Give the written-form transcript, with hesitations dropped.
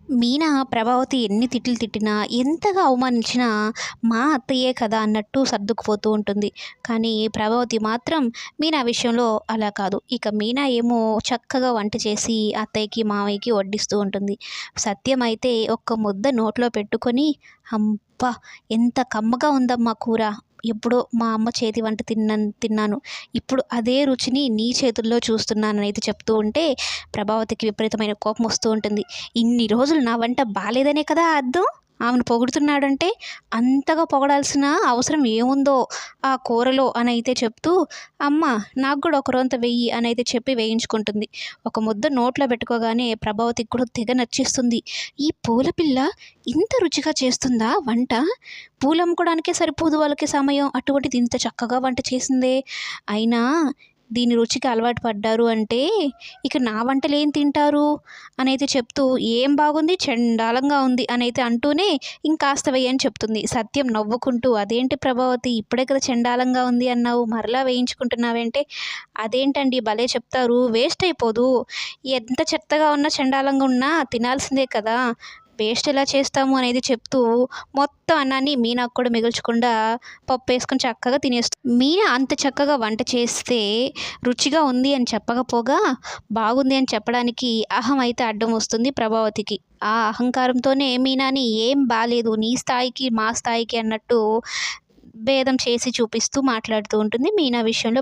మీనా ప్రభావతి ఎన్ని తిట్లు తిట్టినా, ఎంతగా అవమానించినా మా అత్తయ్యే కదా అన్నట్టు సర్దుకుపోతూ ఉంటుంది. కానీ ప్రభావతి మాత్రం మీనా విషయంలో అలా కాదు. ఇక మీనా ఏమో చక్కగా వంట చేసి అత్తయ్యకి, మావయ్యకి వడ్డిస్తూ ఉంటుంది. సత్యం అయితే ఒక్క ముద్ద నోట్లో పెట్టుకొని, "అబ్బా! ఎంత కమ్మగా ఉందమ్మా కూర. ఎప్పుడో మా అమ్మ చేతి వంట తిన్నాను. ఇప్పుడు అదే రుచిని నీ చేతుల్లో చూస్తున్నానని" అయితే చెప్తూ ఉంటే ప్రభావతికి విపరీతమైన కోపం వస్తూ ఉంటుంది. ఇన్ని రోజులు నా వంట బాలేదనే కదా అర్థం. ఆమెను పొగుడుతున్నాడంటే అంతగా పొగడాల్సిన అవసరం ఏముందో ఆ కూరలో అనైతే చెప్తూ, "అమ్మ నాకు గూడా ఒక రొంత వెయ్యి" అనైతే చెప్పి వేయించుకుంటుంది. ఒక ముద్ద నోట్లో పెట్టుకోగానే ప్రభావతికి కూడా తెగ నచ్చేస్తుంది. ఈ పూల పిల్ల ఇంత రుచిగా చేస్తుందా వంట? పూలమ్ముకోవడానికే సరిపోదు వాళ్ళకి సమయం. అటువంటిది ఇంత చక్కగా వంట చేసిందే. అయినా దీని రుచికి అలవాటు పడ్డారు అంటే ఇక నా వంటలేం తింటారు అనైతే చెప్తూ, "ఏం బాగుంది, చెండాలంగా ఉంది" అనైతే అంటూనే ఇంకాస్త వెయ్యని చెప్తుంది. సత్యం నవ్వుకుంటూ, "అదేంటి ప్రభావతి, ఇప్పుడే కదా చెండాలంగా ఉంది అన్నావు, మరలా వేయించుకుంటున్నావేంటే?" "అదేంటండి భలే చెప్తారు, వేస్ట్ అయిపోదు. ఎంత చెత్తగా ఉన్నా, చెండాలంగా ఉన్నా తినాల్సిందే కదా, వేస్ట్ ఎలా చేస్తాము" అనేది చెప్తూ మొత్తం అన్నాన్ని మీనాకు కూడా మిగల్చకుండా పప్పేసుకొని చక్కగా తినేస్తుంది. మీనా అంత చక్కగా వంట చేస్తే రుచిగా ఉంది అని చెప్పకపోగా, బాగుంది అని చెప్పడానికి అహం అయితే అడ్డం వస్తుంది ప్రభావతికి. ఆ అహంకారంతోనే మీనాని "ఏం బాలేదు, నీ స్థాయికి, మా స్థాయికి" అన్నట్టు భేదం చేసి చూపిస్తూ మాట్లాడుతూ ఉంటుంది మీనా విషయంలో